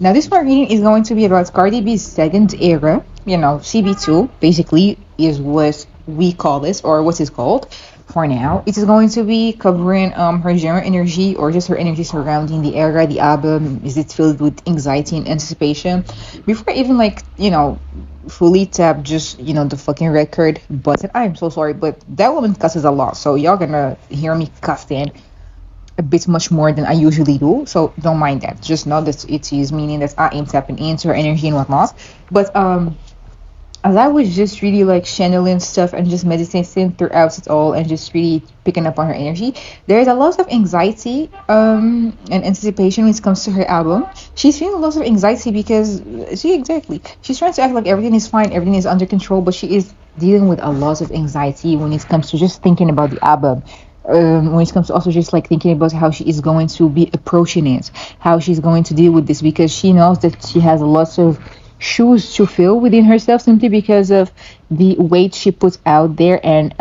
Now, this part reading is going to be about Cardi B's second era. CB2 basically is what we call this, or what is called for now. It is going to be covering her general energy, or just her energy surrounding the era, the album. Is it filled with anxiety and anticipation? Before I even fully tap just the fucking record button. I'm so sorry, but that woman cusses a lot, so y'all gonna hear me cussing a bit much more than I usually do. So don't mind that. Just know that it is meaning that I am tapping into her energy and whatnot. But as I was just really like channeling stuff and just meditating throughout it all and just really picking up on her energy, there's a lot of anxiety and anticipation when it comes to her album. She's feeling a lot of anxiety because she's trying to act like everything is fine, everything is under control, but she is dealing with a lot of anxiety when it comes to just thinking about the album. When it comes to also just like thinking about how she is going to be approaching it, how she's going to deal with this, because she knows that she has a lot of shoes to fill within herself, simply because of the weight she put out there, and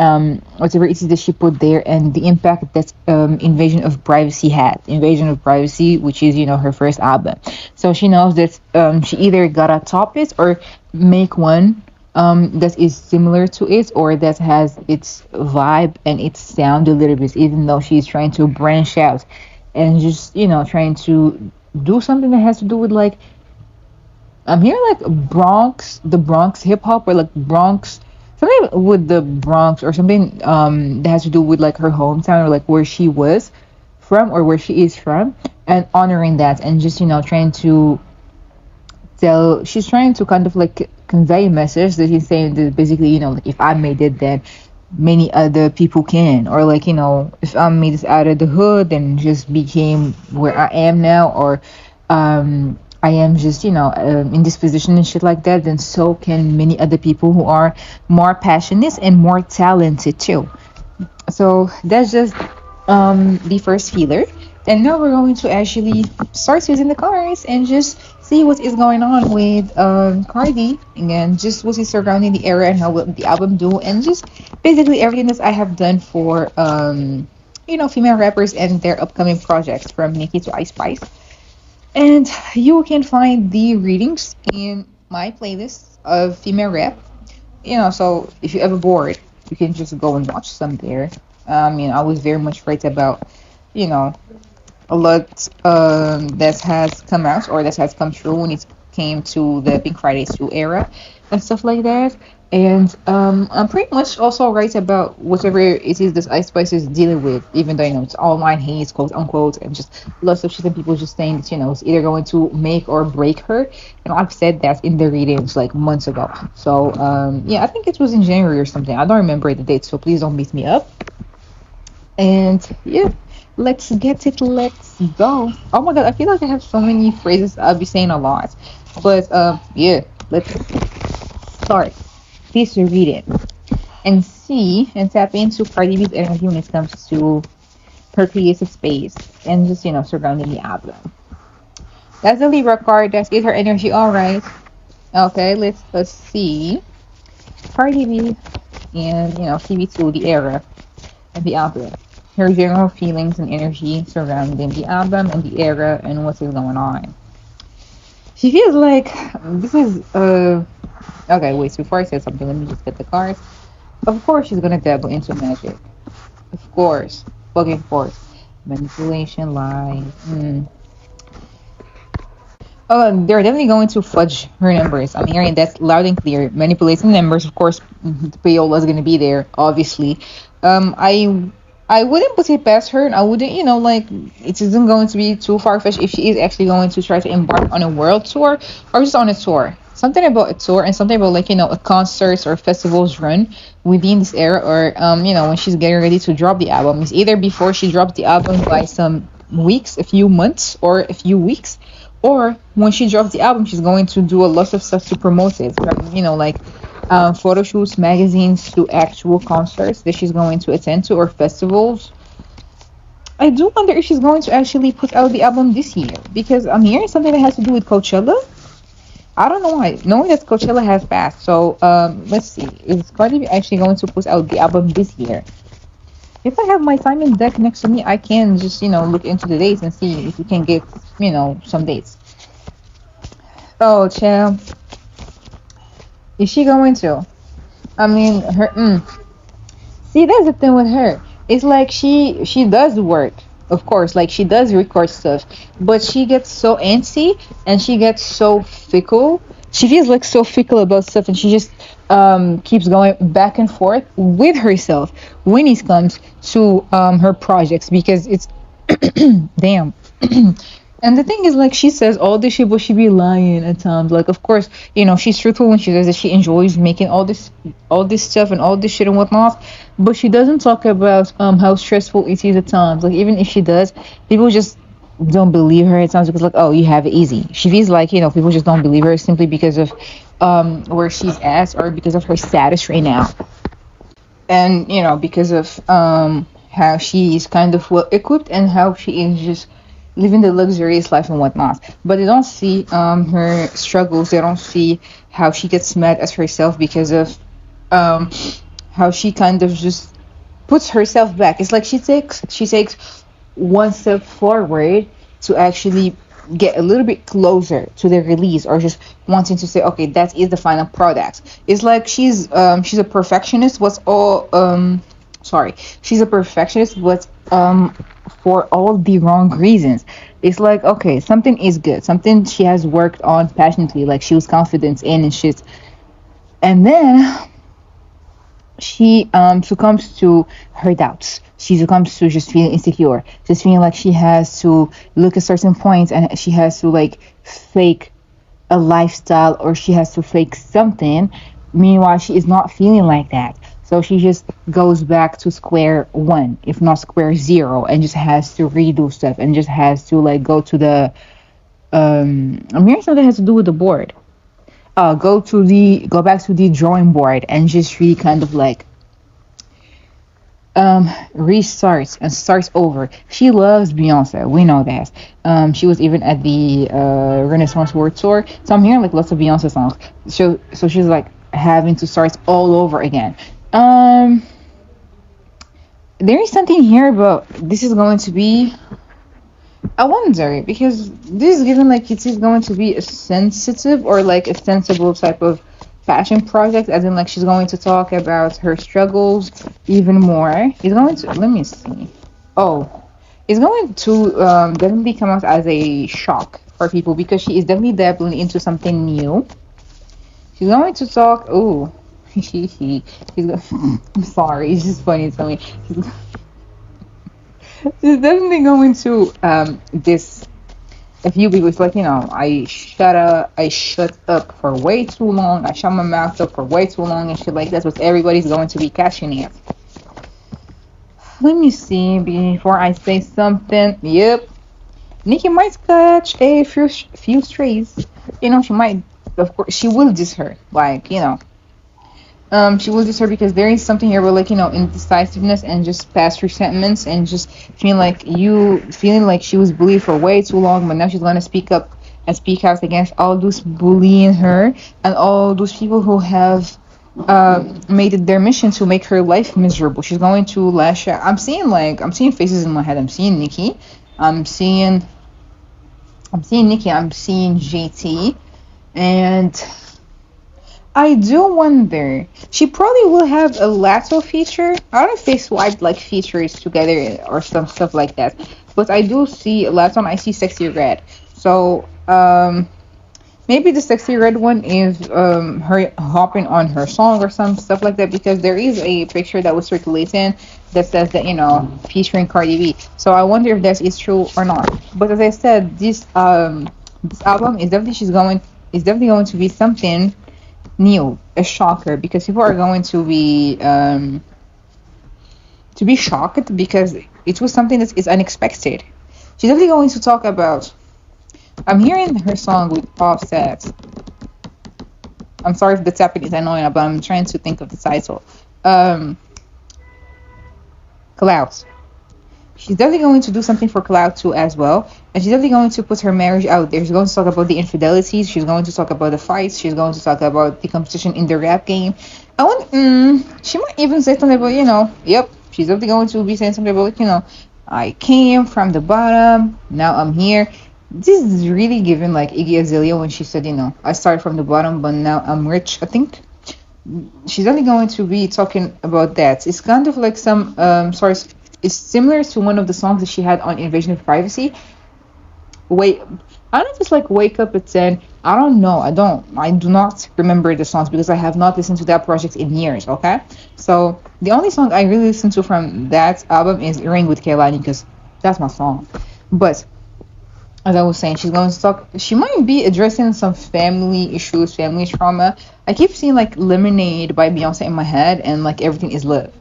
whatever it is that she put there, and the impact that Invasion of Privacy had. Invasion of Privacy, which is her first album. So she knows that she either gotta top it or make one that is similar to it, or that has its vibe and its sound a little bit, even though she's trying to branch out and just trying to do something that has to do with like I'm here like the Bronx hip hop, or like Bronx, something with the Bronx, or something that has to do with like her hometown, or like where she was from, or where she is from, and honoring that, and just trying to she's trying to kind of like convey a message that he's saying that basically, like, if I made it, then many other people can, or like, if I made this out of the hood and just became where I am now, or I am just in this position and shit like that, then so can many other people who are more passionate and more talented too. So that's just the first feeler. And now we're going to actually start using the cards and just see what is going on with Cardi, again, just what is surrounding the era and how will the album do, and just basically everything that I have done for female rappers and their upcoming projects, from Nicki to Ice Spice. And you can find the readings in my playlist of female rap. So if you're ever bored, you can just go and watch some there. I was very much right about, you know, a lot that has come out, or that has come true when it came to the Pink Friday 2 era and stuff like that. And I'm pretty much also right about whatever it is that Ice Spice is dealing with, even though it's online hate, quote unquote, and just lots of shit, and people just saying that it's either going to make or break her. I've said that in the readings like months ago. So yeah, I think it was in January or something. I don't remember the date, so please don't beat me up. And yeah, let's get it. Let's go. Oh my god, I feel like I have so many phrases I'll be saying a lot, but yeah, let's start. Please read it and see and tap into Cardi B's energy when it comes to her creative space and just surrounding the album. That's the Libra card. That's it. Her energy. All right. Okay. Let's see. Cardi B and CB2, the era and the album. Her general feelings and energy surrounding the album and the era and what is going on. She feels like this is okay, wait, before I say something, let me just get the cards. Of course she's gonna dabble into magic. Of course. Fucking course. Manipulation, lies. Oh, they're definitely going to fudge her numbers. I'm hearing that loud and clear. Manipulating numbers, of course. The payola's gonna be there, obviously. I wouldn't put it past her, and I wouldn't, like, it isn't going to be too far-fetched if she is actually going to try to embark on a world tour, or just on a tour. Something about a tour, and something about, like, a concerts or festivals run within this era, or, when she's getting ready to drop the album. It's either before she drops the album by some weeks, a few months, or a few weeks, or when she drops the album, she's going to do a lot of stuff to promote it, from, like, photo shoots, magazines, to actual concerts that she's going to attend to, or festivals. I do wonder if she's going to actually put out the album this year, because I'm hearing something that has to do with Coachella. I don't know why, knowing that Coachella has passed. So let's see, is Cardi B actually going to put out the album this year? If I have my timing deck next to me, I can just look into the dates and see if we can get some dates. Oh, child, is she going to? I mean, her. See, that's the thing with her. It's like she does work, of course, like she does record stuff, but she gets so antsy and she gets so fickle. She feels like so fickle about stuff, and she just keeps going back and forth with herself when it comes to her projects because it's damn. And the thing is, like, she says all this shit, but she be lying at times. Like, of course, she's truthful when she says that she enjoys making all this stuff and all this shit and whatnot. But she doesn't talk about how stressful it is at times. Like, even if she does, people just don't believe her at times because, like, oh, you have it easy. She feels like people just don't believe her simply because of where she's at or because of her status right now, and because of how she is kind of well equipped and how she is just living the luxurious life and whatnot. But they don't see her struggles. They don't see how she gets mad at herself because of um, how she kind of just puts herself back. It's like she takes one step forward to actually get a little bit closer to the release, or just wanting to say, okay, that is the final product. It's like she's a perfectionist. What's all sorry, she's a perfectionist, but for all the wrong reasons. It's like, okay, something is good, something she has worked on passionately, like she was confident in and shit, and then she succumbs to her doubts. She succumbs to just feeling insecure, just feeling like she has to look at certain points and she has to like fake a lifestyle, or she has to fake something. Meanwhile, she is not feeling like that. So she just goes back to square one, if not square zero, and just has to redo stuff and just has to like go to the I'm hearing something that has to do with the board. Go back to the drawing board and just really kind of like restarts and starts over. She loves Beyonce, we know that. She was even at the Renaissance World Tour, so I'm hearing like lots of Beyonce songs. So she's like having to start all over again. um there is something here about this is going to be, I wonder, because this is given like it is going to be a sensitive or like a sensible type of fashion project, as in like she's going to talk about her struggles even more. It's going to, let me see. Oh, it's going to definitely come out as a shock for people because she is definitely dabbling into something new. She's going to talk. Oh, I'm sorry, it's just funny to me. She's definitely going to this a few people. It's like, I shut up for way too long. I shut my mouth up for way too long and shit like that's what everybody's going to be catching it. Let me see before I say something. Yep, Nikki might catch a few strays. She might, of course she will diss her, like, she will diss her because there is something here where, like, indecisiveness and just past resentments and just feeling like she was bullied for way too long, but now she's gonna speak up and speak out against all those bullying her and all those people who have made it their mission to make her life miserable. She's going to lash out. I'm seeing faces in my head. I'm seeing Nikki. I'm seeing Nikki. I'm seeing JT, and I do wonder. She probably will have a lasso feature. I don't know if they swiped like features together or some stuff like that. But I do see a lasso and I see sexy red. So maybe the sexy red one is her hopping on her song or some stuff like that, because there is a picture that was circulating that says that, featuring Cardi B. So I wonder if that is true or not. But as I said, this album is definitely going to be something new, a shocker, because people are going to be shocked because it was something that is unexpected. She's definitely going to talk about. I'm hearing her song with Offset. I'm sorry if the tapping is annoying, but I'm trying to think of the title. Clouds. She's definitely going to do something for Cloud too as well. And she's definitely going to put her marriage out there. She's going to talk about the infidelities. She's going to talk about the fights. She's going to talk about the competition in the rap game. I want. She might even say something about, yep. She's definitely going to be saying something about, I came from the bottom. Now I'm here. This is really given like Iggy Azalea when she said, I started from the bottom, but now I'm rich. I think she's only going to be talking about that. It's kind of like some sorry, it's similar to one of the songs that she had on Invasion of Privacy. Wait, I don't know if it's like Wake Up at 10. I don't know. I do not remember the songs because I have not listened to that project in years, okay? So the only song I really listen to from that album is Ring with Kehlani because that's my song. But as I was saying, she's going to talk. She might be addressing some family issues, family trauma. I keep seeing like Lemonade by Beyonce in my head, and like everything is love.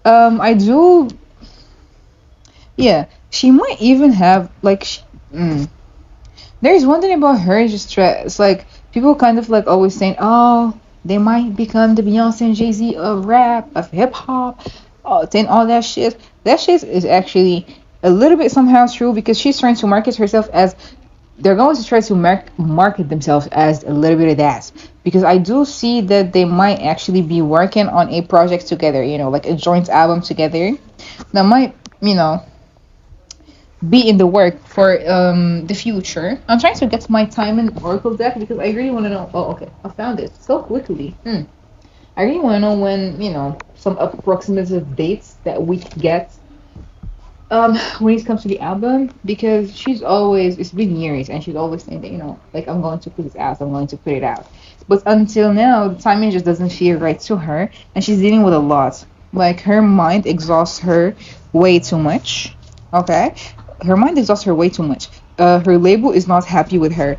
I do. Yeah, she might even have like. There's one thing about her, just it's like people kind of like always saying, oh, they might become the Beyonce and Jay Z of rap, of hip hop, saying all that shit. That shit is actually a little bit somehow true because she's trying to market herself as they're going to try to market themselves as a little bit of that because I do see that they might actually be working on a project together, like a joint album together that might, be in the work for the future. I'm trying to get my time in Oracle deck because I really want to know. Oh, okay, I found it so quickly. I really want to know when some approximate dates that we could get when it comes to the album because she's always it's been years and she's always saying that like I'm going to put this out, I'm going to put it out, but until now the timing just doesn't feel right to her and she's dealing with a lot. Like her mind exhausts her way too much. Okay, her mind exhausts her way too much. Her label is not happy with her.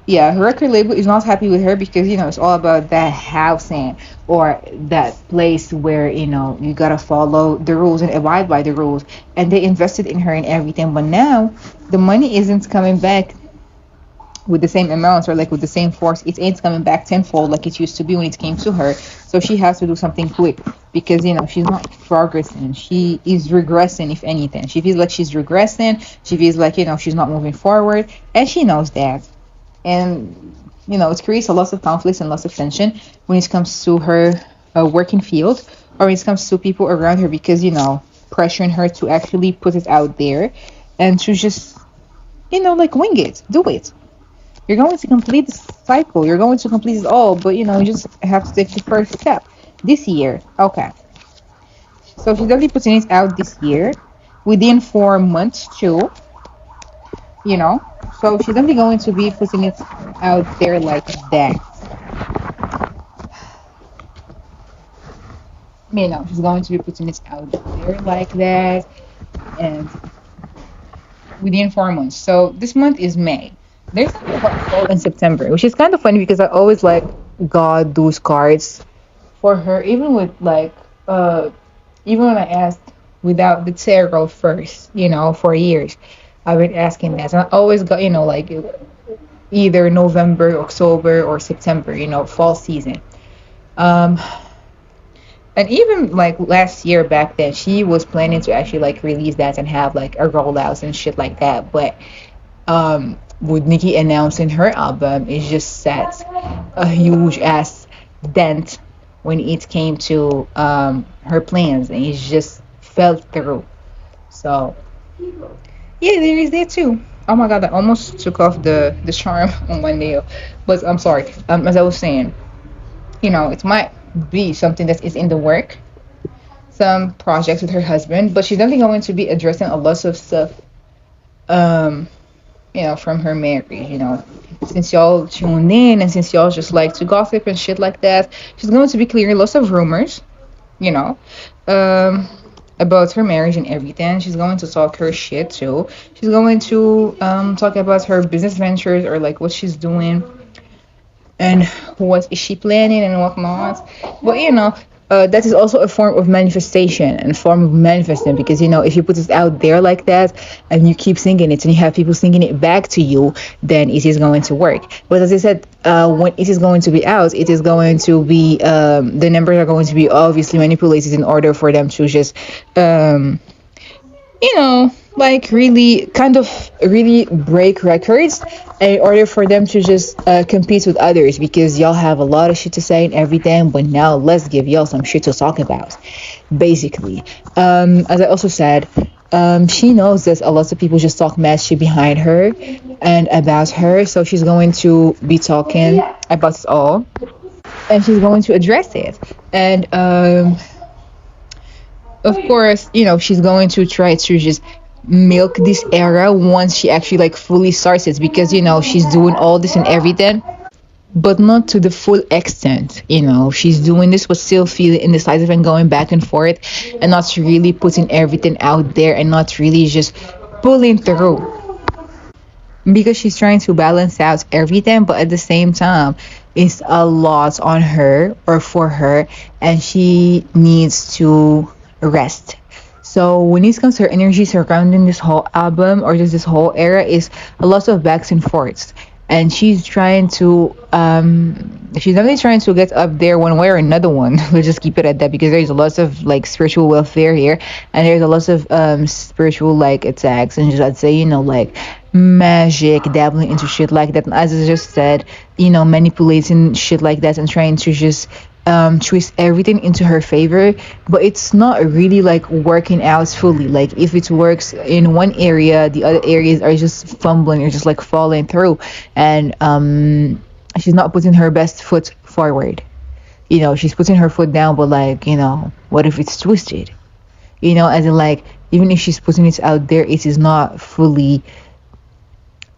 Yeah, her record label is not happy with her because it's all about that housing or that place where you gotta follow the rules and abide by the rules, and they invested in her and everything, but now the money isn't coming back with the same amounts or like with the same force. It ain't coming back tenfold like it used to be when it came to her. So she has to do something quick because she's not progressing. She is regressing, if anything. She feels like she's regressing. She feels like she's not moving forward, and she knows that. And it creates a lot of conflicts and lots of tension when it comes to her working field or when it comes to people around her because pressuring her to actually put it out there and to just like wing it, do it. You're going to complete the cycle. You're going to complete it all, but you just have to take the first step this year. Okay, so she's definitely putting it out this year within 4 months too. So she's definitely going to be putting it out there like that. She's going to be putting it out there like that, and within 4 months. So this month is May. There's something about fall in September, which is kind of funny because I always like got those cards for her, even with like even when I asked without the tarot first, for years. I've been asking that. And I always got, like either November, October, or September, fall season. Um, and even like last year back then, she was planning to actually like release that and have like a rollouts and shit like that. But with Nicki announcing her album, it just set a huge ass dent when it came to her plans, and it just fell through. So yeah, there is that too. Oh my god, I almost took off the charm on my nail. But I'm sorry. As I was saying, it might be something that is in the work, some projects with her husband, but she's definitely going to be addressing a lot of stuff, um, from her marriage. Since y'all tuned in and since y'all just like to gossip and shit like that, she's going to be clearing lots of rumors, you know, um, about her marriage and everything. She's going to talk her shit too. She's going to talk about her business ventures or like what she's doing and what is she planning and whatnot. But that is also a form of manifestation and a form of manifesting because if you put it out there like that and you keep singing it and you have people singing it back to you, then it is going to work. But as I said, when it is going to be out, it is going to be the numbers are going to be obviously manipulated in order for them to just like really kind of really break records in order for them to just compete with others because y'all have a lot of shit to say and everything, but now let's give y'all some shit to talk about basically. As I also said, she knows that a lot of people just talk mad shit behind her and about her, so she's going to be talking about it all, and she's going to address it. And of course, she's going to try to just milk this era once she actually like fully starts it, because she's doing all this and everything, but not to the full extent. She's doing this but still feeling indecisive and going back and forth, and not really putting everything out there, and not really just pulling through, because she's trying to balance out everything, but at the same time it's a lot on her or for her, and she needs to rest. So when it comes to her energy surrounding this whole album or just this whole era, is a lot of backs and forths, and she's definitely trying to get up there one way or another one. Let's just keep it at that, because there's a lot of like spiritual welfare here, and there's a lot of spiritual like attacks, and just I'd say like magic, dabbling into shit like that, and as I just said, manipulating shit like that, and trying to just twist everything into her favor. But it's not really like working out fully. Like if it works in one area, the other areas are just fumbling or just like falling through, and she's not putting her best foot forward. She's putting her foot down, but like, what if it's twisted? As in like, even if she's putting it out there, it is not fully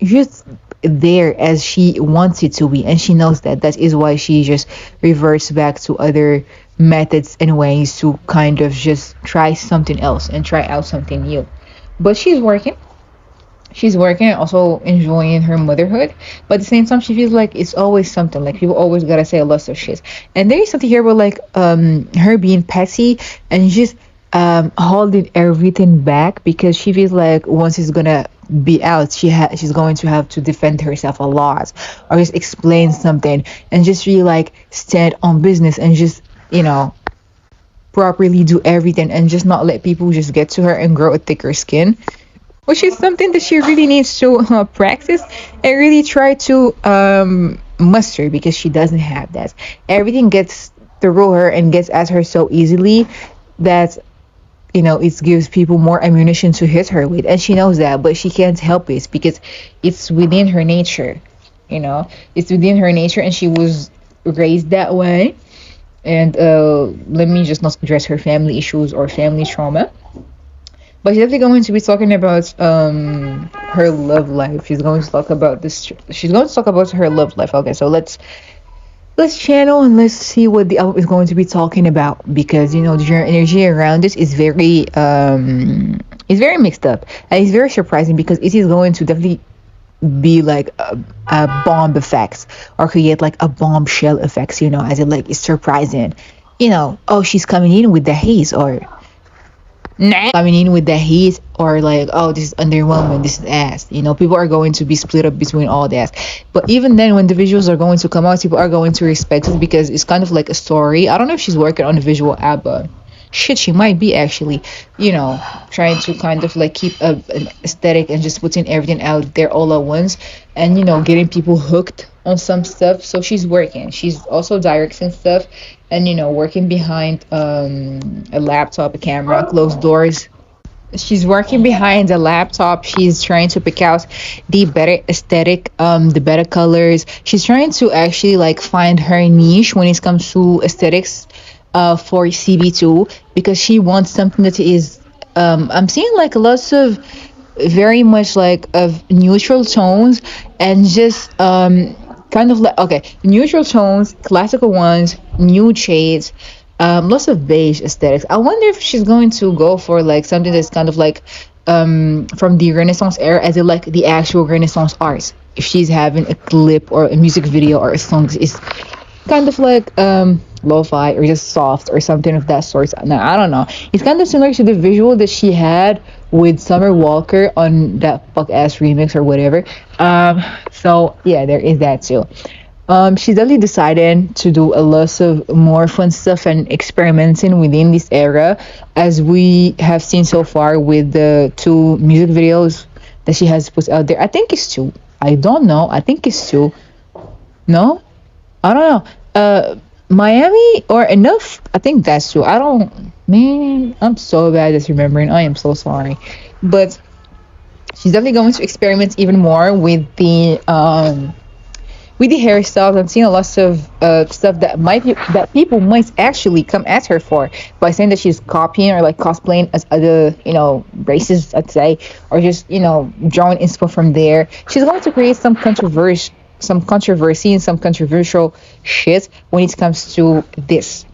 just there as she wants it to be, and she knows that. That is why she just reverts back to other methods and ways to kind of just try something else and try out something new. But she's working and also enjoying her motherhood, but at the same time she feels like it's always something, like people always gotta say a lot of shit. And there is something here about like her being petty and just holding everything back, because she feels like once it's gonna be out, she's going to have to defend herself a lot, or just explain something, and just really like stand on business, and just properly do everything, and just not let people just get to her and grow a thicker skin, which is something that she really needs to practice and really try to muster, because she doesn't have that. Everything gets through her and gets at her so easily that it gives people more ammunition to hit her with, and she knows that, but she can't help it, because it's within her nature. It's within her nature, and she was raised that way. And let me just not address her family issues or family trauma, but she's definitely going to be talking about her love life. She's going to talk about this. She's going to talk about her love life. Okay, so let's channel and let's see what the album is going to be talking about, because the general energy around this is very mixed up, and it's very surprising, because it is going to definitely be like a bomb effects, or create like a bombshell effects, as it like it's surprising. Oh, she's coming in with the haze, or coming in with the heat, or like, oh, this is underwhelming, this is ass. People are going to be split up between all that. But even then, when the visuals are going to come out, people are going to respect it, because it's kind of like a story. I don't know if she's working on a visual album. Shit, she might be actually, trying to kind of like keep an aesthetic and just putting everything out there all at once, and getting people hooked on some stuff. So she's working. She's also directing stuff, and working behind a laptop, a camera, closed doors. She's working behind the laptop. She's trying to pick out the better aesthetic, the better colors. She's trying to actually like find her niche when it comes to aesthetics for CB2, because she wants something that is I'm seeing like lots of very much like of neutral tones, and just kind of like, okay, neutral tones, classical ones, nude shades, lots of beige aesthetics. I wonder if she's going to go for like something that's kind of like from the Renaissance era, as in like the actual Renaissance art. If she's having a clip or a music video or a song is kind of like lo-fi or just soft or something of that sort. Now I don't know. It's kind of similar to the visual that she had with Summer Walker on that fuck ass remix or whatever. So yeah, there is that too. She's definitely decided to do a lot of more fun stuff and experimenting within this era, as we have seen so far with the 2 music videos that she has put out there. I think it's 2. I don't know. I think it's 2. No, I don't know. Miami or Enough? I think that's 2. I don't. Man, I'm so bad at remembering. I am so sorry. but she's definitely going to experiment even more with the hairstyles. I'm seeing a lot of stuff that might be, that people might actually come at her for by saying that she's copying or like cosplaying as other, races, I'd say, or just drawing inspo from there. She's going to create some controversy and some controversial shit when it comes to this.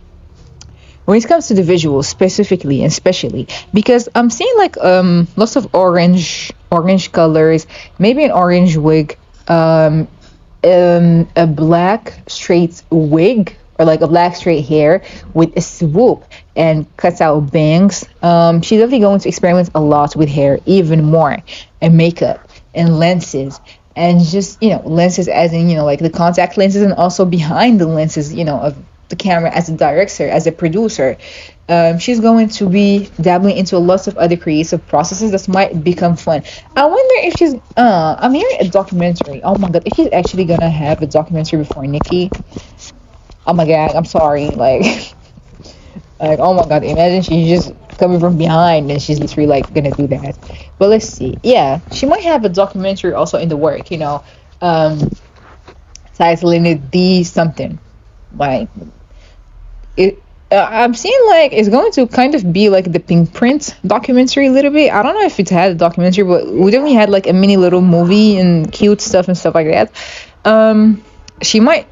When it comes to the visuals specifically and especially, because I'm seeing like lots of orange colors, maybe an orange wig, a black straight wig or like a black straight hair with a swoop and cuts out bangs. She's definitely going to experiment a lot with hair, even more, and makeup and lenses. And just lenses as in like the contact lenses, and also behind the lenses of the camera, as a director, as a producer. She's going to be dabbling into lots of other creative processes that might become fun. I wonder if she's. I'm hearing a documentary. Oh my god, if she's actually gonna have a documentary before Nikki. Oh my god, I'm sorry. Like, like oh my god, imagine she's just coming from behind and she's literally like gonna do that. But let's see. Yeah, she might have a documentary also in the work. Titling it the something. Like it. I'm seeing like it's going to kind of be like the Pink Print documentary a little bit. I don't know if it's had a documentary, but we definitely had like a mini little movie and cute stuff and stuff like that. She might,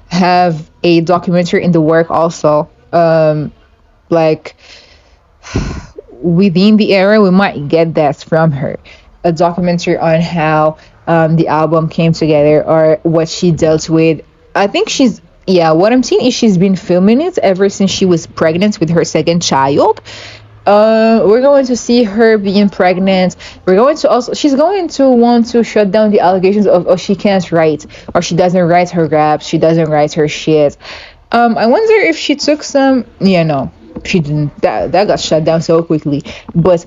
have a documentary in the work also. Like within the era, we might get that from her. A documentary on how the album came together or what she dealt with. I think she's yeah, what I'm seeing is she's been filming it ever since she was pregnant with her second child. We're going to see her being pregnant. We're going to also, she's going to want to shut down the allegations of, oh, she can't write, or she doesn't write her raps, she doesn't write her shit. I wonder if she took some, yeah, no, she didn't. That got shut down so quickly. But,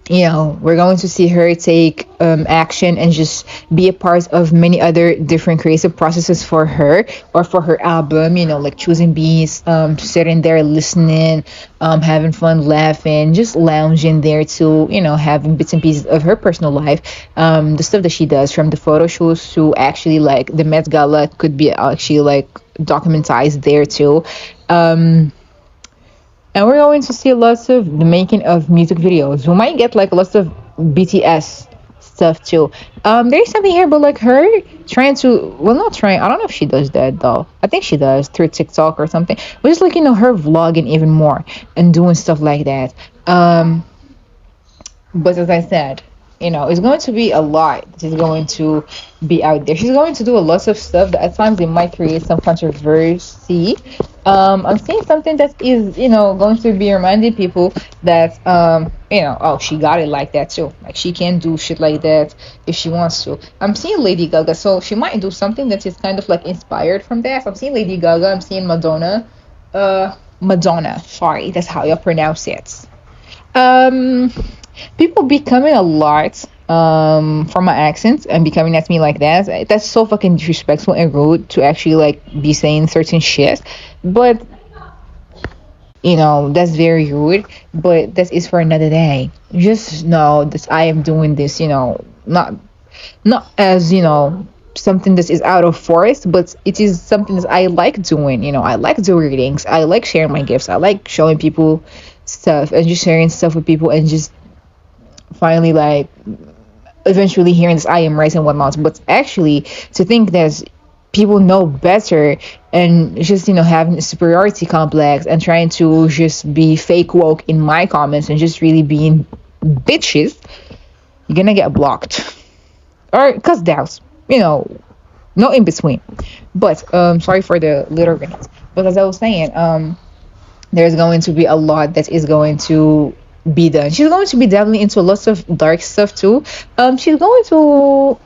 we're going to see her take action and just be a part of many other different creative processes for her or for her album, like choosing beats, sitting there listening, having fun, laughing, just lounging there to, having bits and pieces of her personal life, the stuff that she does, from the photo shoots to actually like the Met Gala could be actually like documentized there too. And we're going to see lots of the making of music videos. We might get like lots of BTS stuff too. There's something here, but like her trying to, well, not trying. I don't know if she does that though. I think she does through TikTok or something. But just like her vlogging even more and doing stuff like that. But as I said, it's going to be a lot that is going to be out there. She's going to do a lot of stuff that at times it might create some controversy. I'm seeing something that is, going to be reminding people that, oh, she got it like that too. Like she can do shit like that if she wants to. I'm seeing Lady Gaga, so she might do something that is kind of like inspired from that. So I'm seeing Lady Gaga. I'm seeing Madonna. Madonna. Sorry, that's how you pronounce it. Um, People becoming a lot for my accent and becoming at me like that. That's so fucking disrespectful and rude to actually like be saying certain shit. But that's very rude. But that is for another day. Just know that I am doing this, not as something that is out of force, but it is something that I like doing. I like doing readings. I like sharing my gifts. I like showing people stuff and just sharing stuff with people and just finally like eventually hearing this I am right and whatnot. But actually to think that people know better and just having a superiority complex and trying to just be fake woke in my comments and just really being bitches, you're gonna get blocked or cussed out, no in between. But sorry for the little rant. But as I was saying, there's going to be a lot that is going to be done. She's going to be dabbling into lots of dark stuff too. She's going to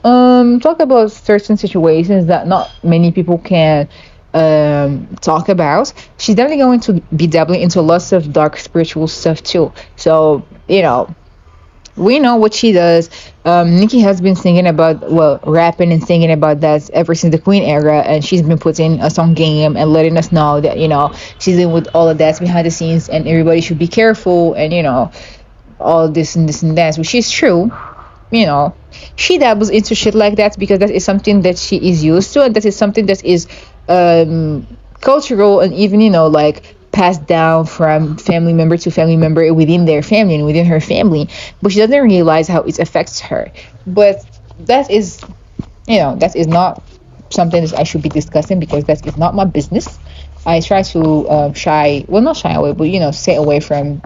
talk about certain situations that not many people can talk about. She's definitely going to be dabbling into lots of dark spiritual stuff too. So we know what she does. Nikki has been singing about, well, rapping and singing about that ever since the Queen era, and she's been putting us on game and letting us know that she's in with all of that behind the scenes, and everybody should be careful. And all this and that, which is true. you know she dabbles into shit like that because that is something that she is used to, and that is something that is um cultural, and even like passed down from family member to family member within their family and within her family, but she doesn't realize how it affects her. But that is that is not something that I should be discussing, because that is not my business. I try to not shy away, but stay away from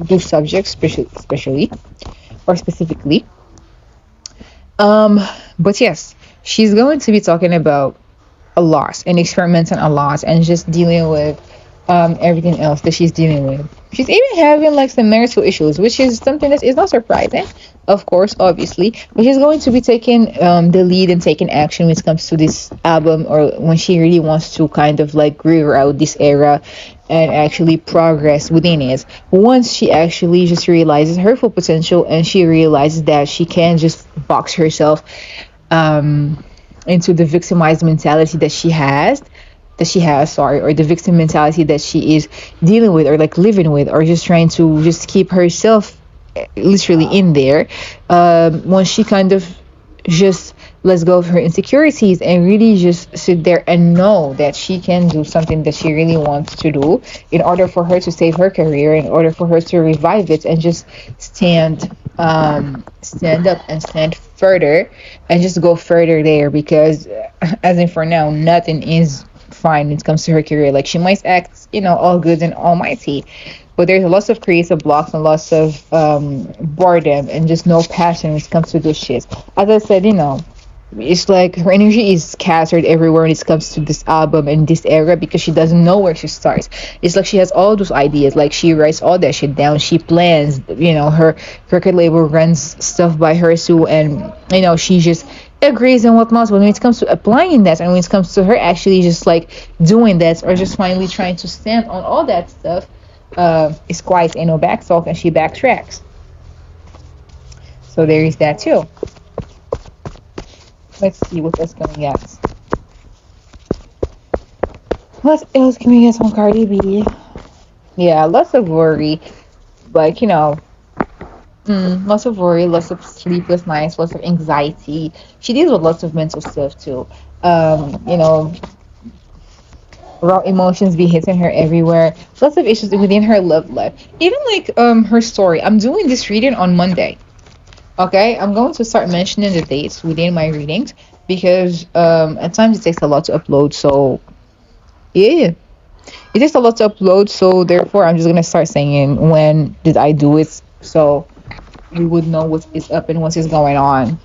those subjects, especially or specifically. Um, but yes, she's going to be talking about a loss and experimenting a lot and just dealing with everything else that she's dealing with. She's even having like some marital issues, which is something that is not surprising, of course, obviously. But she's going to be taking the lead and taking action when it comes to this album, or when she really wants to kind of like reroute this era and actually progress within it. Once she actually just realizes her full potential, and she realizes that she can just box herself um, into the victimized mentality that she has, sorry, or the victim mentality that she is dealing with, or like living with, or just trying to just keep herself literally in there. Once she kind of just lets go of her insecurities and really just sit there and know that she can do something that she really wants to do, in order for her to save her career, in order for her to revive it, and just stand up and stand further, and just go further there. Because as in for now, nothing is fine when it comes to her career. Like, she might act all good and almighty, but there's lots of creative blocks and lots of boredom and just no passion when it comes to this shit. As I said, it's like her energy is scattered everywhere when it comes to this album and this era, because she doesn't know where she starts. It's like she has all those ideas, like she writes all that shit down, she plans, her record label runs stuff by her too, and she just agrees and whatnot. But when it comes to applying that, and when it comes to her actually just like doing that, or just finally trying to stand on all that stuff, it's quite back talk, and she backtracks. So there is that too. Let's see what else can we get. What else can we get on Cardi B? Yeah, lots of worry. Like, lots of worry, lots of sleepless nights, lots of anxiety. She deals with lots of mental stuff too. Raw emotions be hitting her everywhere. Lots of issues within her love life. Even like her story. I'm doing this reading on Monday. Okay, I'm going to start mentioning the dates within my readings, because at times it takes a lot to upload. So yeah, it takes a lot to upload. So therefore, I'm just gonna start saying when did I do it, so you would know what is up and what is going on.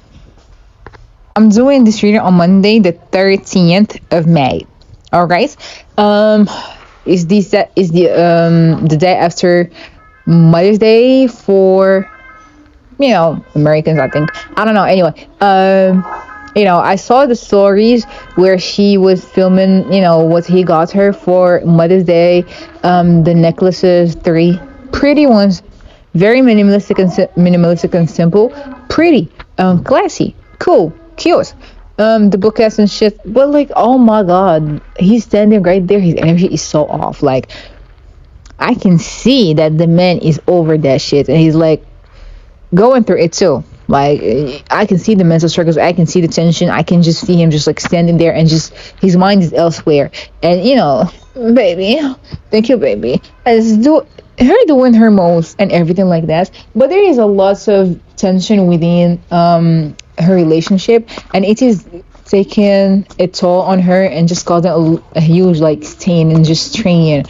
I'm doing this reading on Monday, the 13th of May. All right. Um, is the day after Mother's Day for Americans, I think. I don't know. Anyway, I saw the stories where she was filming, what he got her for Mother's Day. The necklaces, three pretty ones, very minimalistic and simple, pretty, classy, cool, cute. The bouquets and shit, but like, oh my god, he's standing right there. His energy is so off. Like, I can see that the man is over that shit, and he's like going through it too. Like, I can see the mental struggles, I can see the tension, I can just see him just like standing there, and just his mind is elsewhere. And baby, thank you, baby, as do her doing her most and everything like that. But there is a lot of tension within her relationship, and it is taking a toll on her, and just causing a huge like stain, and just straining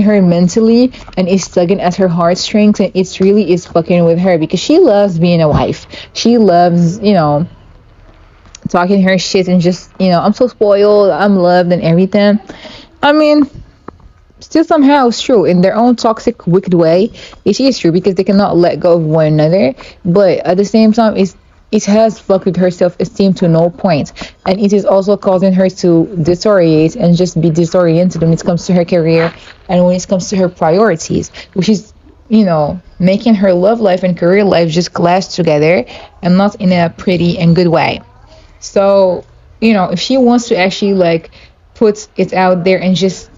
her mentally, and it's tugging at her heartstrings, and it's really is fucking with her, because she loves being a wife. She loves talking her shit, and just I'm so spoiled, I'm loved and everything. I mean, still somehow it's true in their own toxic wicked way. It is true, because they cannot let go of one another, but at the same time, it has fucked with her self-esteem to no point, and it is also causing her to deteriorate and just be disoriented when it comes to her career, and when it comes to her priorities, which is making her love life and career life just clash together, and not in a pretty and good way. So if she wants to actually like put it out there, and just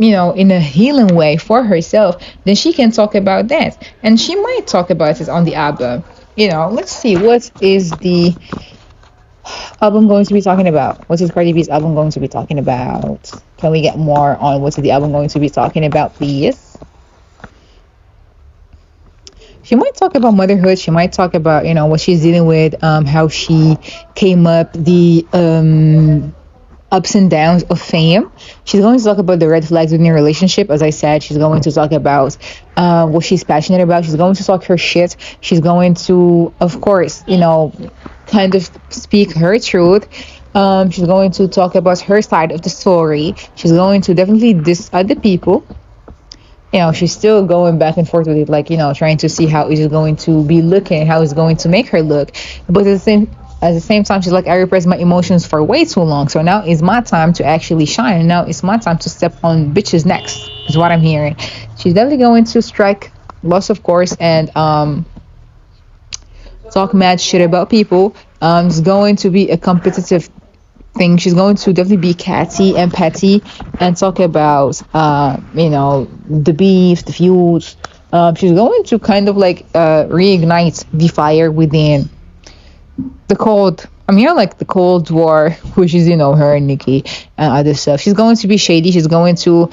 in a healing way for herself, then she can talk about that. And she might talk about it on the album. Let's see, what is the album going to be talking about? What is Cardi B's album going to be talking about? Can we get more on what is the album going to be talking about, please? She might talk about motherhood. She might talk about, what she's dealing with, how she came up, the ups and downs of fame. She's going to talk about the red flags within your relationship. As I said, she's going to talk about what she's passionate about. She's going to talk her shit. She's going to, of course, kind of speak her truth. She's going to talk about her side of the story. She's going to definitely diss other people. She's still going back and forth with it, like, trying to see how it is going to be looking, how it's going to make her look. But at the same time, she's like, I repressed my emotions for way too long. So now it's my time to actually shine. And now it's my time to step on bitches' necks, is what I'm hearing. She's definitely going to strike lots, of course, and talk mad shit about people. It's going to be a competitive thing. She's going to definitely be catty and petty and talk about, the beef, the feuds. She's going to kind of like reignite the fire within the cold. Like the Cold War, which is, her and Nikki and other stuff. She's going to be shady. She's going to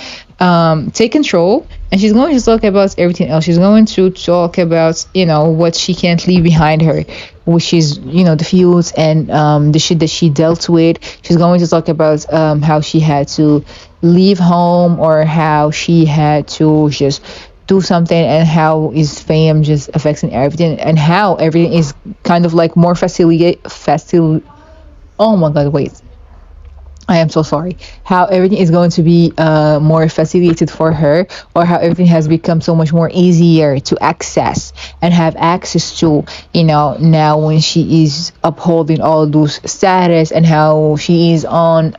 take control, and she's going to talk about everything else. She's going to talk about, what she can't leave behind her, which is, the feuds and the shit that she dealt with. She's going to talk about how she had to leave home, or how she had to just do something, and how is fame just affecting everything, and how everything is kind of like more oh my god, wait, I am so sorry. How everything is going to be more facilitated for her, or how everything has become so much more easier to access and have access to, now when she is upholding all those status, and how she is on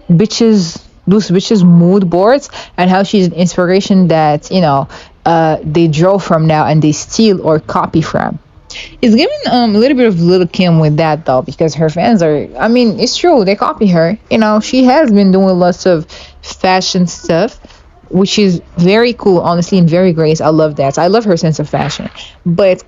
bitches those bitches mood boards, and how she's an inspiration that they draw from now, and they steal or copy from. It's giving a little bit of Little Kim with that, though, because her fans are, it's true, they copy her. She has been doing lots of fashion stuff, which is very cool, honestly, and very great. I love that. I love her sense of fashion. But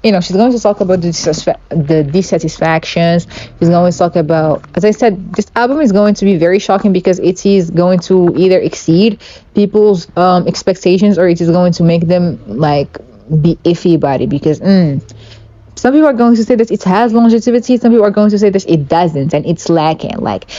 she's going to talk about the dissatisfactions. She's going to talk about, as I said, this album is going to be very shocking, because it is going to either exceed people's expectations, or it is going to make them like be iffy about it, because some people are going to say that it has longevity, some people are going to say that it doesn't, and it's lacking. Like,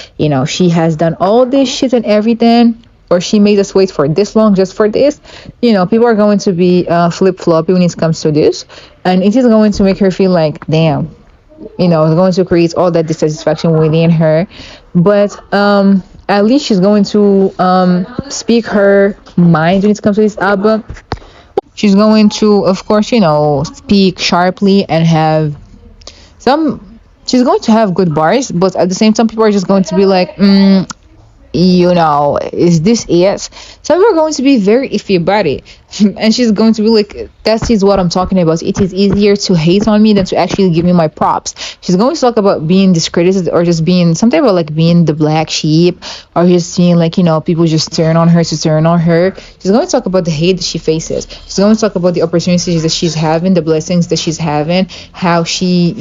she has done all this shit and everything, or she made us wait for this long just for this. People are going to be flip-floppy when it comes to this, and it is going to make her feel like, damn, it's going to create all that dissatisfaction within her. But at least she's going to speak her mind when it comes to this album. She's going to, of course, speak sharply and have some. She's going to have good bars, but at the same time, people are just going to be like, is this it? Some people are going to be very iffy about it. And she's going to be like, that is what I'm talking about. It is easier to hate on me than to actually give me my props. She's going to talk about being discredited, or just being something about like being the black sheep, or just seeing like, people just turn on her to turn on her. She's going to talk about the hate that she faces. She's going to talk about the opportunities that she's having, the blessings that she's having, how she,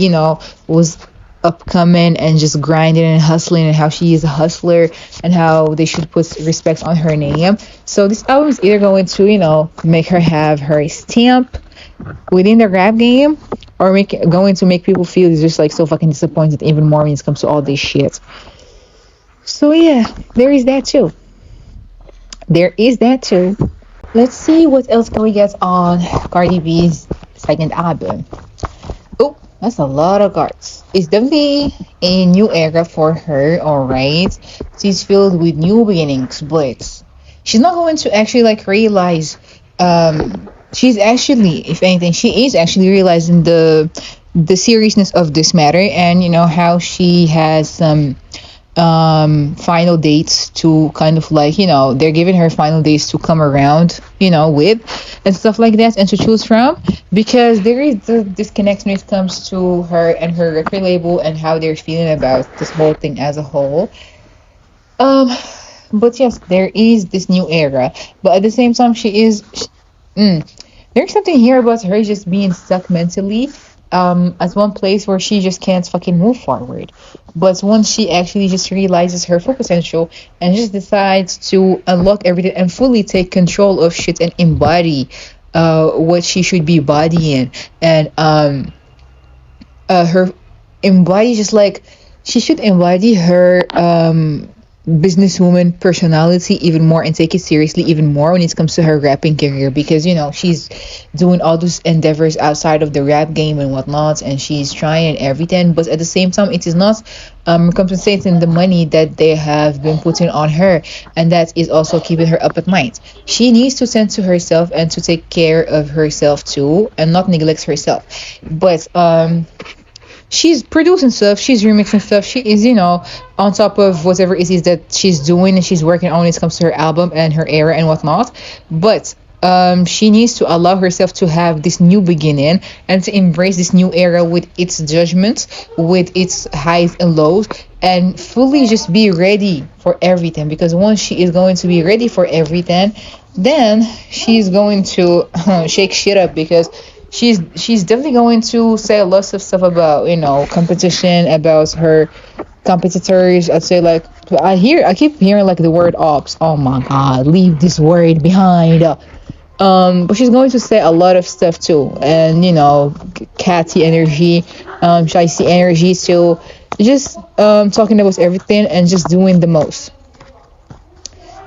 was upcoming and just grinding and hustling, and how she is a hustler, and how they should put respect on her name. So this album is either going to make her have her stamp within the rap game, or going to make people feel just like so fucking disappointed even more when it comes to all this shit. So yeah, there is that too. Let's see what else can we get on Cardi B's second album. Oh, that's a lot of cards. It's definitely a new era for her, alright. She's filled with new beginnings, but she's not going to actually like realize she's actually, if anything, she is actually realizing the seriousness of this matter, and how she has some final dates to kind of like, they're giving her final dates to come around, with, and stuff like that, and to choose from, because there is the disconnect when it comes to her and her record label, and how they're feeling about this whole thing as a whole. But yes, there is this new era. But at the same time, there's something here about her just being stuck mentally, at one place where she just can't fucking move forward. But once she actually just realizes her full potential and just decides to unlock everything and fully take control of shit and embody what she should be bodying, and her embody just like she should embody her businesswoman personality even more and take it seriously even more when it comes to her rapping career, because she's doing all those endeavors outside of the rap game and whatnot, and she's trying everything, but at the same time it is not compensating the money that they have been putting on her, and that is also keeping her up at night. She needs to tend to herself and to take care of herself too and not neglect herself. But she's producing stuff, she's remixing stuff, she is, on top of whatever it is that she's doing and she's working on when it comes to her album and her era and whatnot. But she needs to allow herself to have this new beginning and to embrace this new era with its judgments, with its highs and lows, and fully just be ready for everything. Because once she is going to be ready for everything, then she's going to shake shit up, because she's definitely going to say lots of stuff about competition, about her competitors. I'd say like I keep hearing like the word ops. Oh my god, leave this word behind. But she's going to say a lot of stuff too, and catty energy, shicey energy too, just talking about everything and just doing the most.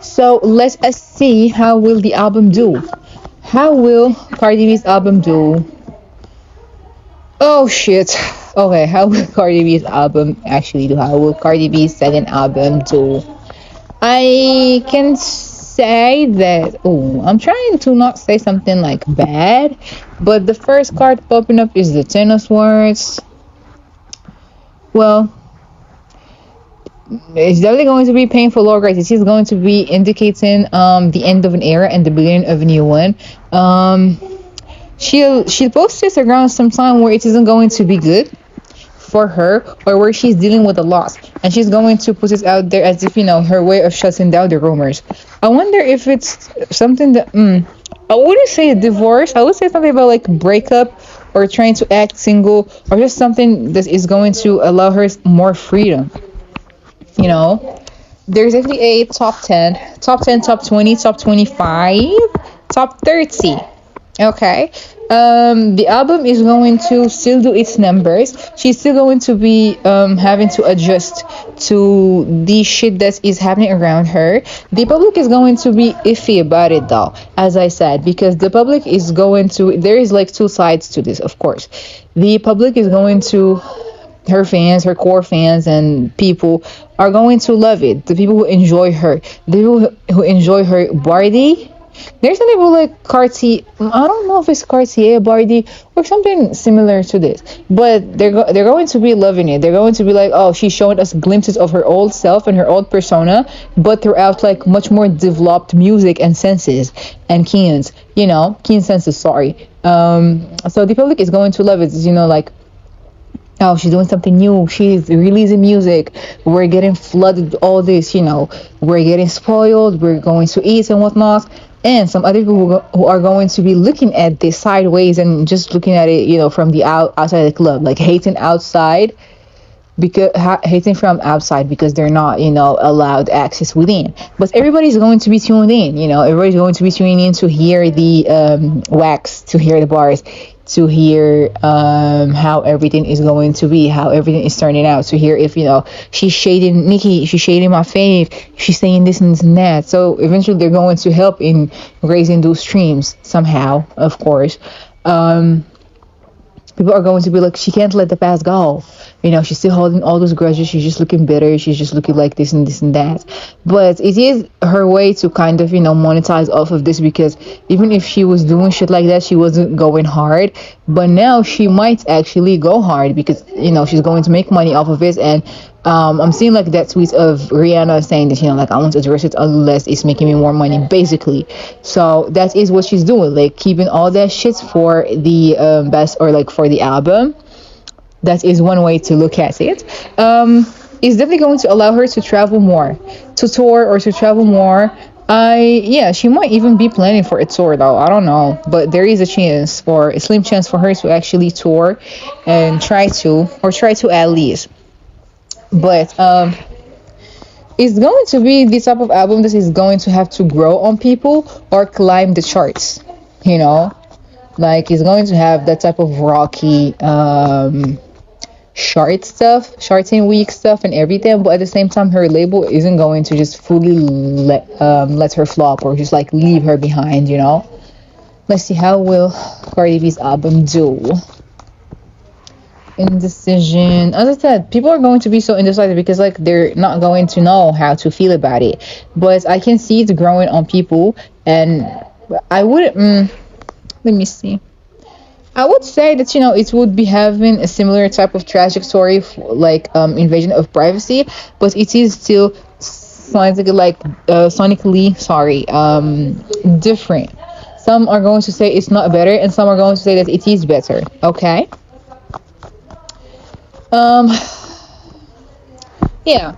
So let us see how will the album do. How will Cardi B's album do? Oh shit. Okay, how will Cardi B's album actually do? How will Cardi B's second album do? I can say that. Oh, I'm trying to not say something like bad, but the first card popping up is the Ten of Swords. Well, it's definitely going to be painful or great. It is going to be indicating the end of an era and the beginning of a new one. She'll post this around some time where it isn't going to be good for her, or where she's dealing with a loss, and she's going to put it out there as if her way of shutting down the rumors. I wonder if it's something that I wouldn't say divorce. I would say something about like breakup, or trying to act single, or just something that is going to allow her more freedom. There's actually a top 10, top 20, top 25, top 30. Okay. The album is going to still do its numbers. She's still going to be having to adjust to the shit that is happening around her. The public is going to be iffy about it though, as I said, because the public is going to, there is like two sides to this, of course. The public is going to, her fans, her core fans and people are going to love it. The people who enjoy her, the people who enjoy her body. There's some people like Cartier. I don't know if it's Cartier Bardi or something similar to this, but they're going to be loving it. They're going to be like, oh, she's showing us glimpses of her old self and her old persona, but throughout like much more developed music and senses and keen senses. Sorry. So the public is going to love it. Like, oh, she's doing something new. She's releasing music. We're getting flooded with all this, We're getting spoiled. We're going to eat and whatnot. And some other people who are going to be looking at this sideways and just looking at it, from the outside the club, like hating outside, because hating from outside because they're not, allowed access within. But everybody's going to be tuned in. Everybody's going to be tuning in to hear the wax, to hear the bars, to hear how everything is going to be, how everything is turning out, to hear if she's shading Nikki, she's shading my fave, she's saying this and this and that. So eventually they're going to help in raising those streams somehow, of course. People are going to be like, she can't let the past go. She's still holding all those grudges. She's just looking bitter. She's just looking like this and this and that. But it is her way to kind of, monetize off of this, because even if she was doing shit like that, she wasn't going hard. But now she might actually go hard because, she's going to make money off of it. And I'm seeing like that tweet of Rihanna saying that, like, I won't address it unless it's making me more money, basically. So that is what she's doing, like keeping all that shit for the best, or like for the album. That is one way to look at it. It's definitely going to allow her to travel more. to tour or to travel more. Yeah, she might even be planning for a tour though. I don't know, but there is a chance for a slim chance for her to actually tour and try to at least. But it's going to be the type of album that is going to have to grow on people or climb the charts. You know, like it's going to have that type of rocky short stuff, short and weak stuff and everything, but at the same time her label isn't going to just fully let her flop or just like leave her behind, you know. Let's see how will Cardi B's album do. Indecision. As I said, people are going to be so indecisive because like they're not going to know how to feel about it. But I can see it growing on people, and I wouldn't. Let me see. I would say that it would be having a similar type of tragic story like Invasion of Privacy, but it is still sonically sorry different. Some are going to say it's not better, and some are going to say that it is better. Okay. Um. Yeah.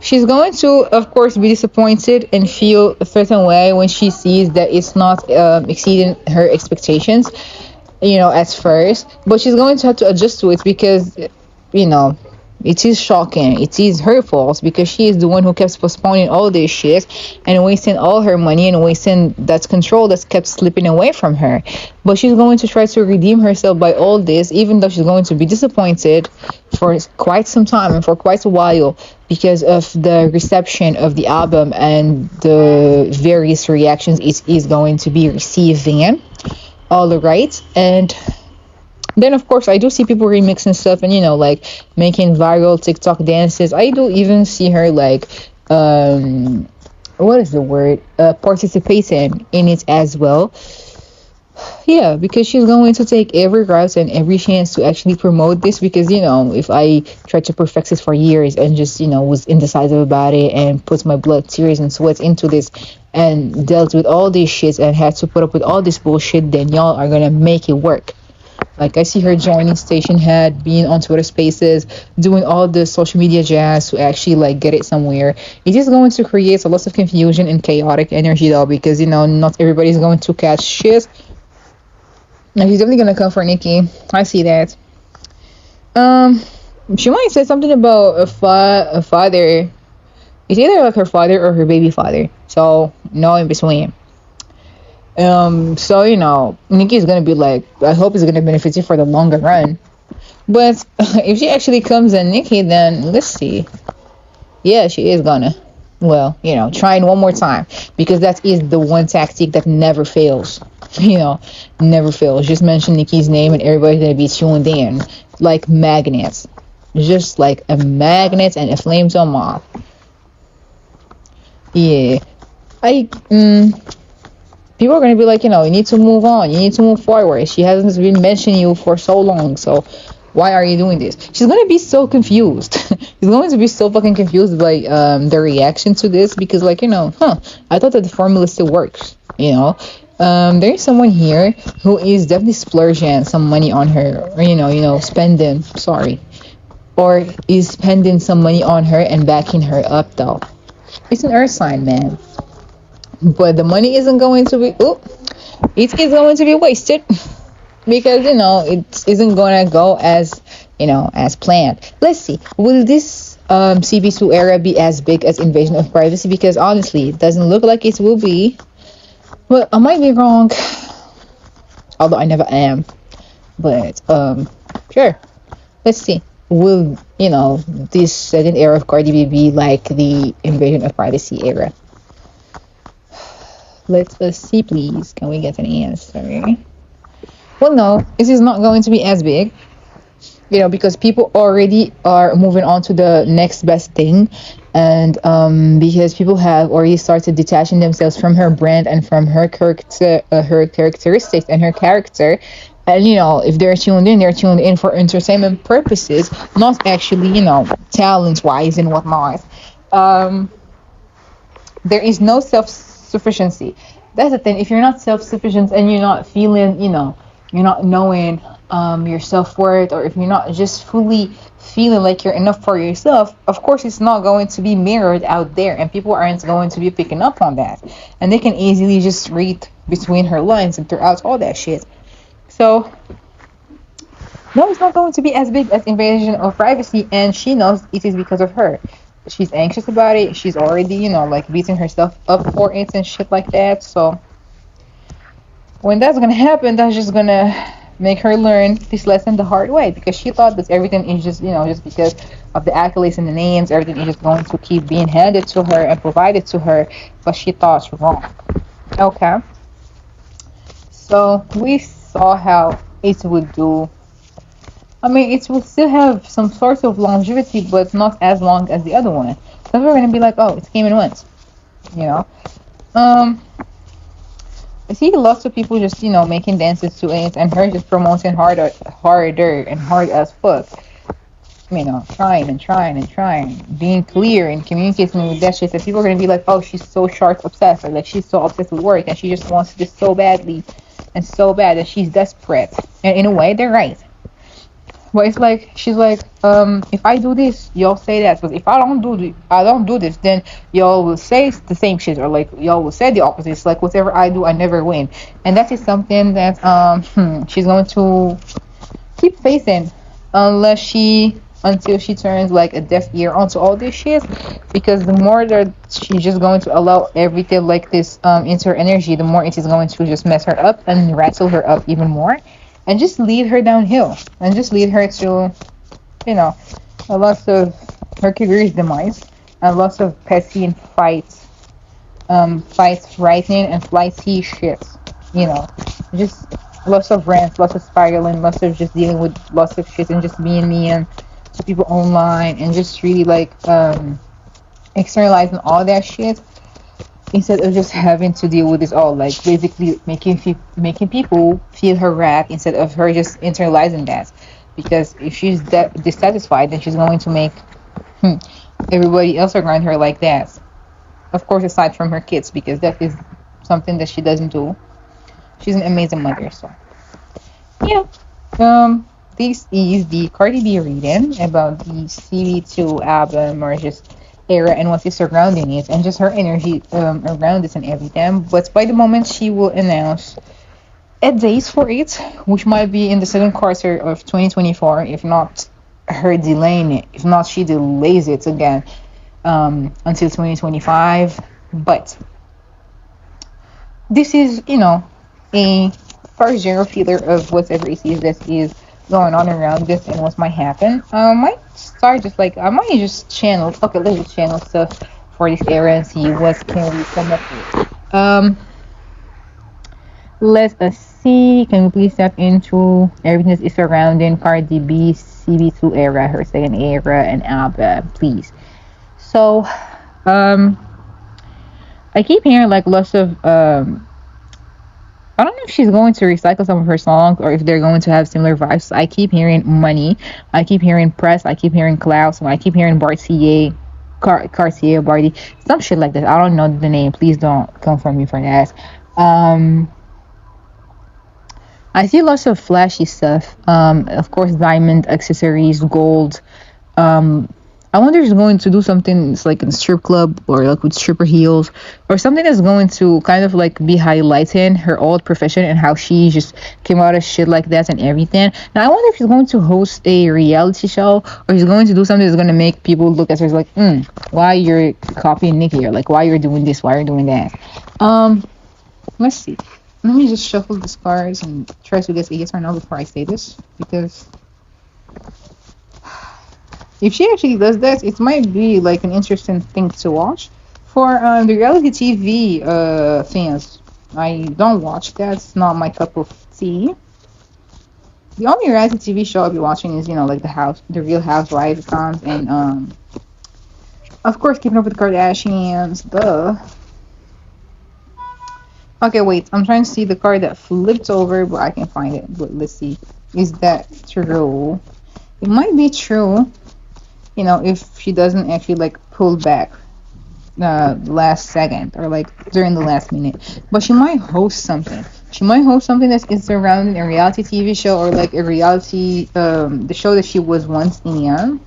She's going to, of course, be disappointed and feel a certain way when she sees that it's not exceeding her expectations, at first, but she's going to have to adjust to it because, you know, it is shocking. It is her fault because she is the one who kept postponing all this shit and wasting all her money and wasting that control that's kept slipping away from her. But she's going to try to redeem herself by all this, even though she's going to be disappointed for quite some time and for quite a while because of the reception of the album and the various reactions it is going to be receiving. All right, and then of course I do see people remixing stuff and like making viral TikTok dances. I do even see her like what is the word, participating in it as well. Yeah, because she's going to take every route and every chance to actually promote this because if I tried to perfect it for years and just was indecisive about it and put my blood, tears and sweat into this and dealt with all this shit and had to put up with all this bullshit, then y'all are gonna make it work. Like I see her joining Station Head, being on Twitter Spaces, doing all the social media jazz to actually like get it somewhere. It is going to create a lot of confusion and chaotic energy though, because not everybody's going to catch shit. And she's definitely gonna come for Nikki. I see that. Um, she might say something about a father. It's either like her father or her baby father. So no in between. So Nikki's gonna be like, I hope it's gonna benefit you for the longer run. But if she actually comes in Nikki, then let's see. Yeah, she is gonna. Well, trying one more time because that is the one tactic that never fails. Never fails. Just mention Nikki's name and everybody's gonna be tuned in like magnets, just like a magnet and a flames on moth. Yeah, I people are gonna be like, you need to move on, you need to move forward. She hasn't been mentioning you for so long, so why are you doing this? She's gonna be so confused. She's going to be so fucking confused by the reaction to this because I thought that the formula still works. There is someone here who is definitely splurging some money on her, or spending. Sorry, or is spending some money on her and backing her up though. It's an earth sign, man. But the money isn't going to be. Oh, it is going to be wasted because it isn't gonna go as planned. Let's see. Will this CB2 era be as big as Invasion of Privacy? Because honestly, it doesn't look like it will be. Well, I might be wrong, although I never am. But sure. Let's see. Will this second era of Cardi B be like the Invasion of Privacy era? Let us see, please. Can we get an answer? Well, no, this is not going to be as big. Because people already are moving on to the next best thing, and because people have already started detaching themselves from her brand and from her character, her characteristics and her character. And if they're tuned in for entertainment purposes, not actually talent wise and whatnot. There is no self-sufficiency. That's the thing. If you're not self-sufficient and you're not feeling, you're not knowing your self-worth, or if you're not just fully feeling like you're enough for yourself, of course it's not going to be mirrored out there, and people aren't going to be picking up on that, and they can easily just read between her lines and throughout all that shit. So no, it's not going to be as big as invasion of privacy, and she knows it is because of her. She's anxious about it. She's already, like beating herself up for it and shit like that. So when that's gonna happen, that's just gonna make her learn this lesson the hard way, because she thought that everything is just, just because of the accolades and the names, everything is just going to keep being handed to her and provided to her, but she thought wrong. Okay, so we saw how it would do. I mean, it will still have some sort of longevity, but not as long as the other one. Because we're gonna be like, oh, it came in once, you know. Um, I see lots of people just, making dances to it, and her just promoting harder and hard as fuck. Trying and trying and trying, being clear and communicating with that shit. That people are gonna be like, oh, she's so sharp obsessed, or like she's so obsessed with work, and she just wants this so badly and so bad that she's desperate. And in a way, they're right. But it's like she's like, if I do this, y'all say that. But if I don't do this, then y'all will say the same shit, or like y'all will say the opposite. It's like whatever I do, I never win, and that is something that she's going to keep facing, until she turns like a deaf ear onto all this shit. Because the more that she's just going to allow everything like this into her energy, the more it is going to just mess her up and rattle her up even more, and just lead her downhill, and just lead her to, a lot of her career's demise, and lots of petty and fights, frightening and flighty shit. Just lots of rants, lots of spiraling, lots of just dealing with lots of shit, and just being mean to people online, and just really like externalizing all that shit, instead of just having to deal with this all, like basically making people feel her wrath, instead of her just internalizing that. Because if she's dissatisfied, then she's going to make everybody else around her like that. Of course, aside from her kids, because that is something that she doesn't do. She's an amazing mother. So yeah, this is the Cardi B reading about the CB2 album, or just era, and what is surrounding it, and just her energy around it and everything. But by the moment she will announce a date for it, which might be in the second quarter of 2024, if not her delaying it, if not she delays it again until 2025. But this is, a first general feeler of whatever it is that is going on around this and what might happen. Might start just like, I might just channel, okay, let's just channel stuff for this era and see what can we come up with. Let us see, can we please step into everything that is surrounding Cardi B CB2 era, her second era and album, please. So, I keep hearing like lots of I don't know if she's going to recycle some of her songs, or if they're going to have similar vibes. I keep hearing money, I keep hearing press, I keep hearing clout, so I keep hearing Bartier, Cartier, Barty, some shit like that. I don't know the name. Please don't come for me for that. I see lots of flashy stuff. Of course, diamond accessories, gold. I wonder if she's going to do something it's like in a strip club, or like with stripper heels, or something that's going to kind of like be highlighting her old profession and how she just came out of shit like that and everything. Now I wonder if she's going to host a reality show, or she's going to do something that's going to make people look at her as like, why you're copying Nicki, or like why you're doing this, why you're doing that. Let's see. Let me just shuffle these cards and try to get a yes or no before I say this, because if she actually does that, it might be like an interesting thing to watch for the reality TV fans. I don't watch that; it's not my cup of tea. The only reality TV show I'll be watching is, like the Real Housewives accounts, and of course, Keeping Up with the Kardashians. Duh. Okay, wait. I'm trying to see the card that flipped over, but I can't find it. But let's see. Is that true? It might be true. If she doesn't actually like pull back. last second or like during the last minute. But she might host something. She might host something that is surrounding a reality TV show or like a reality the show that she was once in.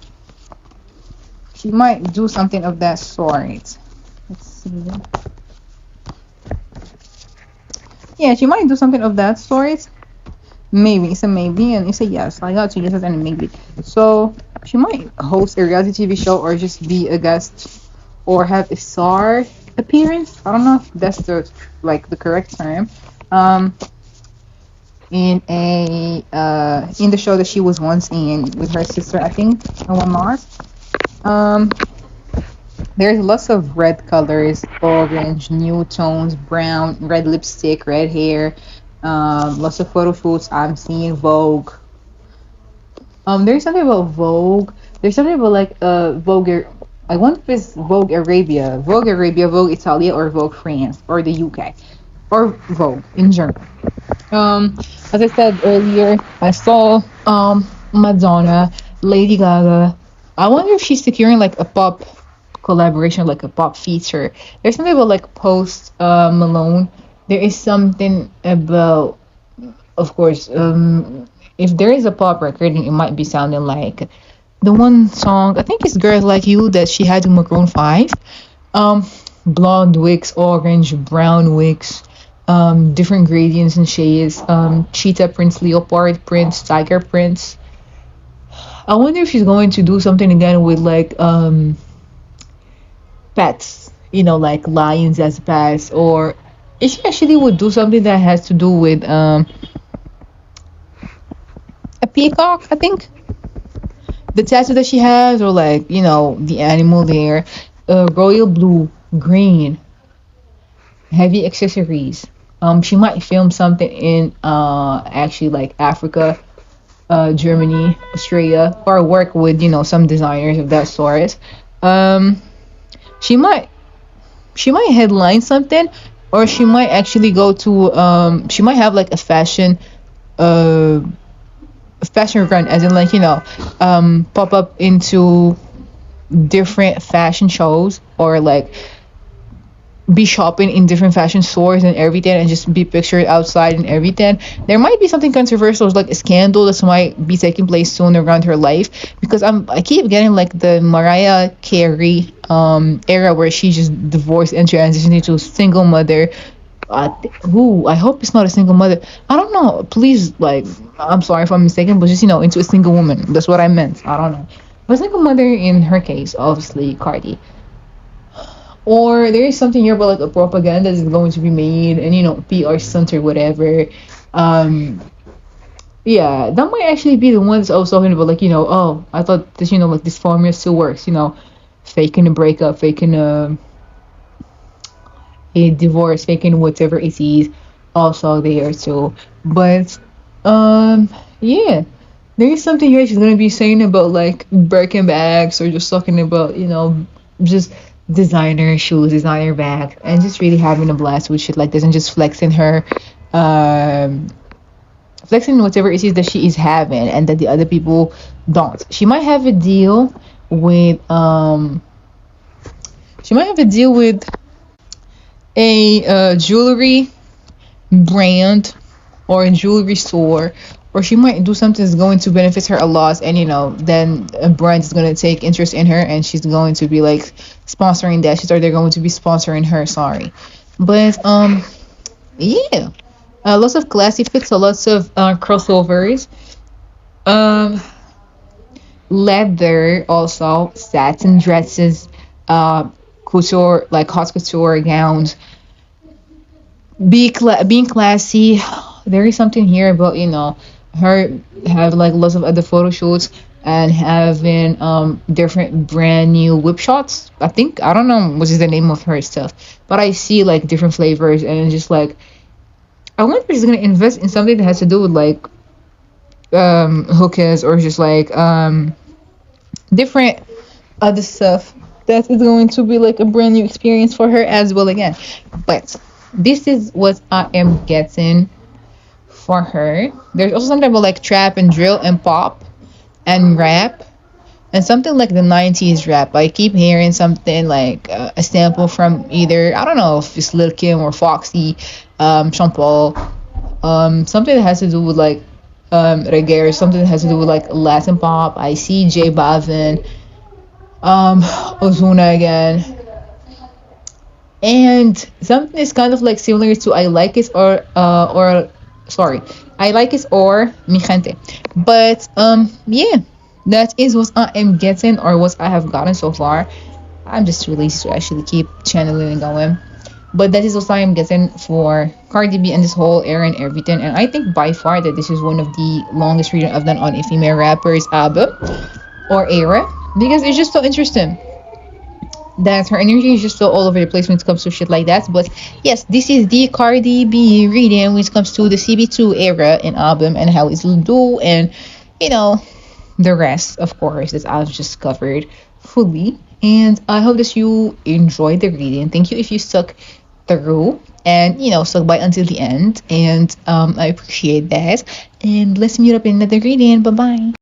She might do something of that sort. Let's see. Yeah, she might do something of that sort. Maybe it's a maybe, and it's a yes. I got two yeses and a maybe. So she might host a reality TV show, or just be a guest, or have a star appearance. I don't know if that's the correct term. Um, in the show that she was once in with her sister, I think, and whatnot. Um, there's lots of red colors, orange, new tones, brown, red lipstick, red hair. Lots of photo shoots. I'm seeing Vogue. There's something about Vogue. There's something about like Vogue. I wonder if it's Vogue Arabia, Vogue Italia, or Vogue France, or the UK, or Vogue in Germany. As I said earlier, I saw Madonna, Lady Gaga. I wonder if she's securing like a pop collaboration, like a pop feature. There's something about like Post Malone. There is something about, of course, if there is a pop record, it might be sounding like the one song. I think it's "Girls Like You" that she had with Maroon 5. Um, Blonde wigs, orange, brown wigs, different gradients and shades. Cheetah prints, leopard prints, tiger prints. I wonder if she's going to do something again with like pets, like lions as pets, or if she actually would do something that has to do with a peacock, I think. The tattoo that she has, or like, the animal there, royal blue, green, heavy accessories. She might film something in actually like Africa, Germany, Australia, or work with, some designers of that sort. Um, she might she might headline something, or she might actually go to she might have like uh a fashion run, as in like, pop up into different fashion shows, or like be shopping in different fashion stores and everything, and just be pictured outside and everything. There might be something controversial, like a scandal that might be taking place soon around her life, because I keep getting like the Mariah Carey era where she just divorced and transitioned into a single mother. Who, I hope it's not a single mother. I don't know. Please, like, I'm sorry if I'm mistaken, but just, into a single woman. That's what I meant. I don't know. But a single mother in her case, obviously, Cardi. Or there is something here about like a propaganda that's going to be made, and PR stunt or whatever. Um, yeah, that might actually be the one that's I was talking about. Like, oh, I thought this, like this formula still works. Faking a breakup, faking a divorce, faking whatever it is, also there too. But yeah, there is something here she's gonna be saying about like Birkin bags, or just talking about just designer shoes, designer bags, and just really having a blast with shit like this, and just um flexing whatever it is that she is having and that the other people don't. She might have a deal with a jewelry brand or a jewelry store, or she might do something that's going to benefit her a lot, and then a brand is going to take interest in her, and she's going to be like sponsoring that shit, or they're going to be sponsoring her. Sorry, but yeah, lots of classy fits, so lots of crossovers, um, leather, also satin dresses, couture, like haute couture gowns, being classy. There is something here about her have like lots of other photo shoots, and having different brand new whip shots. I think, I don't know what is the name of her stuff, but I see like different flavors, and it's just like, I wonder if she's gonna invest in something that has to do with like hookahs, or just like different other stuff that is going to be like a brand new experience for her as well again. But this is what I am getting for her. There's also something about like trap and drill and pop and rap. and something like the 90s rap. I keep hearing something like a sample from either, I don't know if it's Lil Kim or Foxy, Sean Paul, something that has to do with like reggae, or something that has to do with like Latin pop. I see J Balvin, Ozuna again, and something is kind of like similar to I Like It or sorry, I Like It or Mi Gente. But yeah, that is what I am getting, or what I have gotten so far. I'm just too lazy to actually keep channeling and going. But that is what I am getting for Cardi B and this whole era and everything. And I think by far that this is one of the longest reading I've done on a female rapper's album or era, because it's just so interesting that her energy is just so all over the place when it comes to shit like that. But yes, this is the Cardi B reading when it comes to the CB2 era and album and how it's do, and you know, the rest, of course, that I've just covered fully. And I hope that you enjoyed the reading. Thank you if you stuck through and stuck by until the end. And I appreciate that. And let's meet up in another reading. Bye bye.